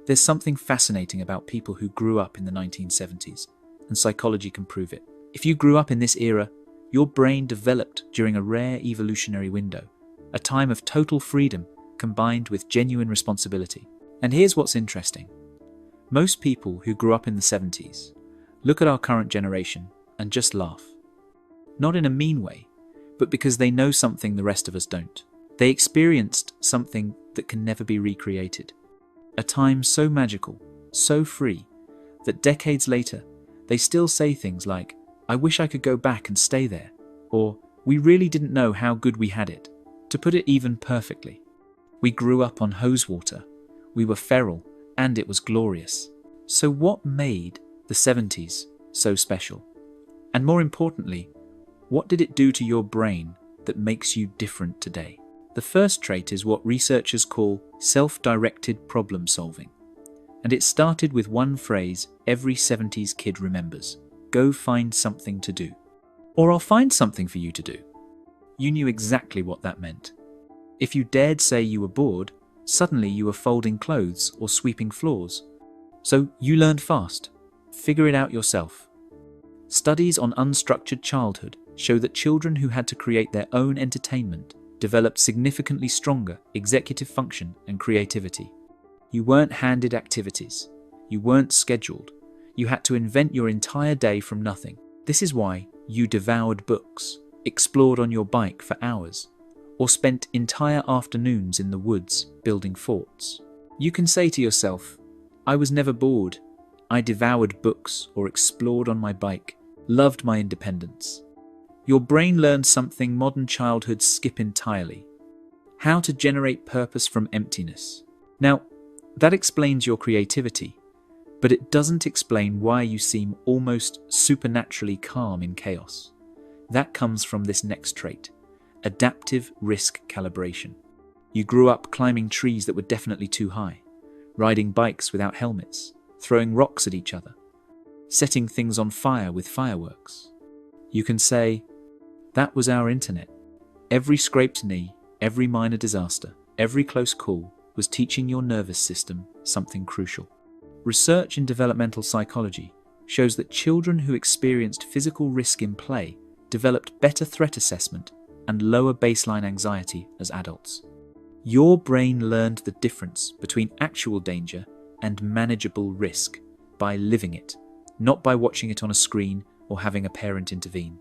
There's something fascinating about people who grew up in the 1970s, and psychology can prove it. If you grew up in this era, your brain developed during a rare evolutionary window, a time of total freedom combined with genuine responsibility. And here's what's interesting. Most people who grew up in the 70s look at our current generation and just laugh. Not in a mean way, but because they know something the rest of us don't. They experienced something that can never be recreated. A time so magical, so free, that decades later, they still say things like, "I wish I could go back and stay there," or "We really didn't know how good we had it." To put it even perfectly, we grew up on hose water, we were feral, and it was glorious. So what made the 70s so special? And more importantly, what did it do to your brain that makes you different today? The first trait is what researchers call self-directed problem solving. And it started with one phrase every 70s kid remembers: go find something to do. Or I'll find something for you to do. You knew exactly what that meant. If you dared say you were bored, suddenly you were folding clothes or sweeping floors. So you learned fast. Figure it out yourself. Studies on unstructured childhood show that children who had to create their own entertainment developed significantly stronger executive function and creativity. You weren't handed activities. You weren't scheduled. You had to invent your entire day from nothing. This is why you devoured books, explored on your bike for hours, or spent entire afternoons in the woods building forts. You can say to yourself, "I was never bored. I devoured books or explored on my bike, loved my independence." Your brain learned something modern childhoods skip entirely: how to generate purpose from emptiness. Now, that explains your creativity, but it doesn't explain why you seem almost supernaturally calm in chaos. That comes from this next trait: adaptive risk calibration. You grew up climbing trees that were definitely too high, riding bikes without helmets, throwing rocks at each other, setting things on fire with fireworks. You can say, that was our internet. Every scraped knee, every minor disaster, every close call was teaching your nervous system something crucial. Research in developmental psychology shows that children who experienced physical risk in play developed better threat assessment and lower baseline anxiety as adults. Your brain learned the difference between actual danger and manageable risk by living it, not by watching it on a screen or having a parent intervene.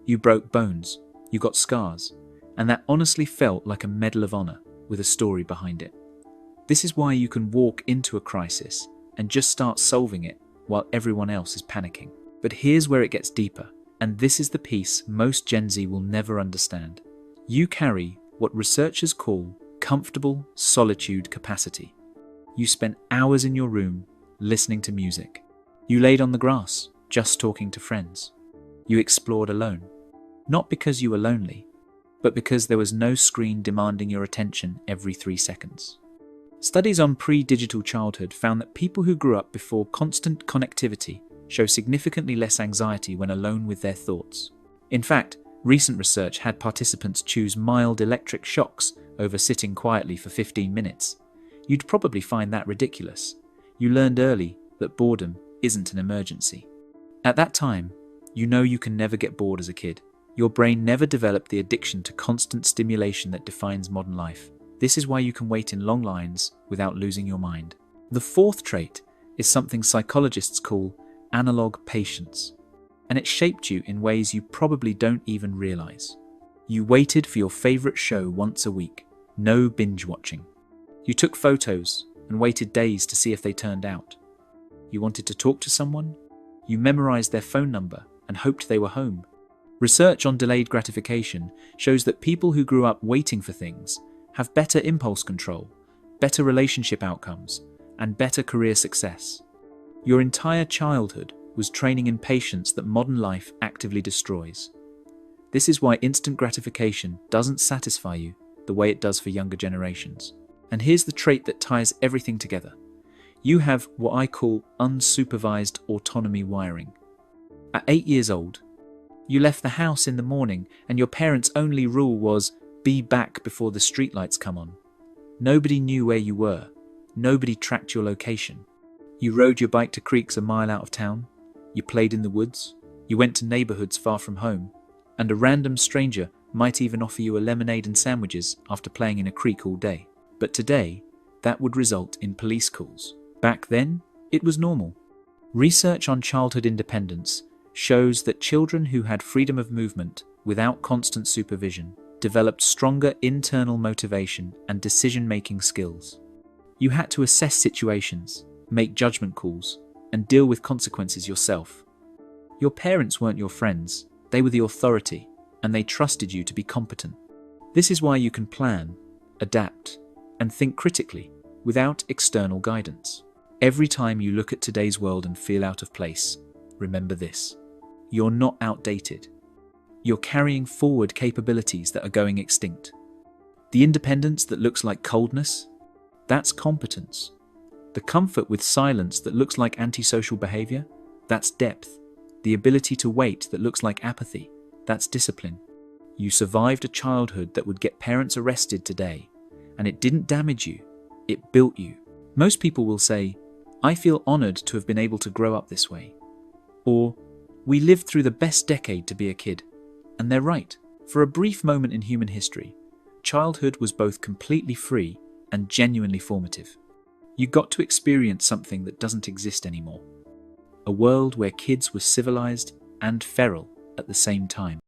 You broke bones, you got scars, and that honestly felt like a Medal of Honor with a story behind it. This is why you can walk into a crisis and just start solving it while everyone else is panicking. But here's where it gets deeper, and this is the piece most Gen Z will never understand. You carry what researchers call comfortable solitude capacity. You spent hours in your room listening to music. You laid on the grass, just talking to friends. You explored alone. Not because you were lonely, but because there was no screen demanding your attention every 3 seconds. Studies on pre-digital childhood found that people who grew up before constant connectivity show significantly less anxiety when alone with their thoughts. In fact, recent research had participants choose mild electric shocks over sitting quietly for 15 minutes. You'd probably find that ridiculous. You learned early that boredom isn't an emergency. At that time, you know you can never get bored as a kid. Your brain never developed the addiction to constant stimulation that defines modern life. This is why you can wait in long lines without losing your mind. The fourth trait is something psychologists call analog patience, and it shaped you in ways you probably don't even realize. You waited for your favorite show once a week, no binge watching. You took photos and waited days to see if they turned out. You wanted to talk to someone? You memorized their phone number and hoped they were home. Research on delayed gratification shows that people who grew up waiting for things have better impulse control, better relationship outcomes, and better career success. Your entire childhood was training in patience that modern life actively destroys. This is why instant gratification doesn't satisfy you the way it does for younger generations. And here's the trait that ties everything together. You have what I call unsupervised autonomy wiring. At 8 years old, you left the house in the morning and your parents' only rule was be back before the streetlights come on. Nobody knew where you were. Nobody tracked your location. You rode your bike to creeks a mile out of town. You played in the woods. You went to neighborhoods far from home. And a random stranger might even offer you a lemonade and sandwiches after playing in a creek all day. But today, that would result in police calls. Back then, it was normal. Research on childhood independence shows that children who had freedom of movement without constant supervision developed stronger internal motivation and decision-making skills. You had to assess situations, make judgment calls, and deal with consequences yourself. Your parents weren't your friends, they were the authority, and they trusted you to be competent. This is why you can plan, adapt, and think critically without external guidance. Every time you look at today's world and feel out of place, remember this: you're not outdated. You're carrying forward capabilities that are going extinct. The independence that looks like coldness, that's competence. The comfort with silence that looks like antisocial behavior, that's depth. The ability to wait that looks like apathy, that's discipline. You survived a childhood that would get parents arrested today, and it didn't damage you, it built you. Most people will say, "I feel honored to have been able to grow up this way." Or, "We lived through the best decade to be a kid." And they're right. For a brief moment in human history, childhood was both completely free and genuinely formative. You got to experience something that doesn't exist anymore. A world where kids were civilized and feral at the same time.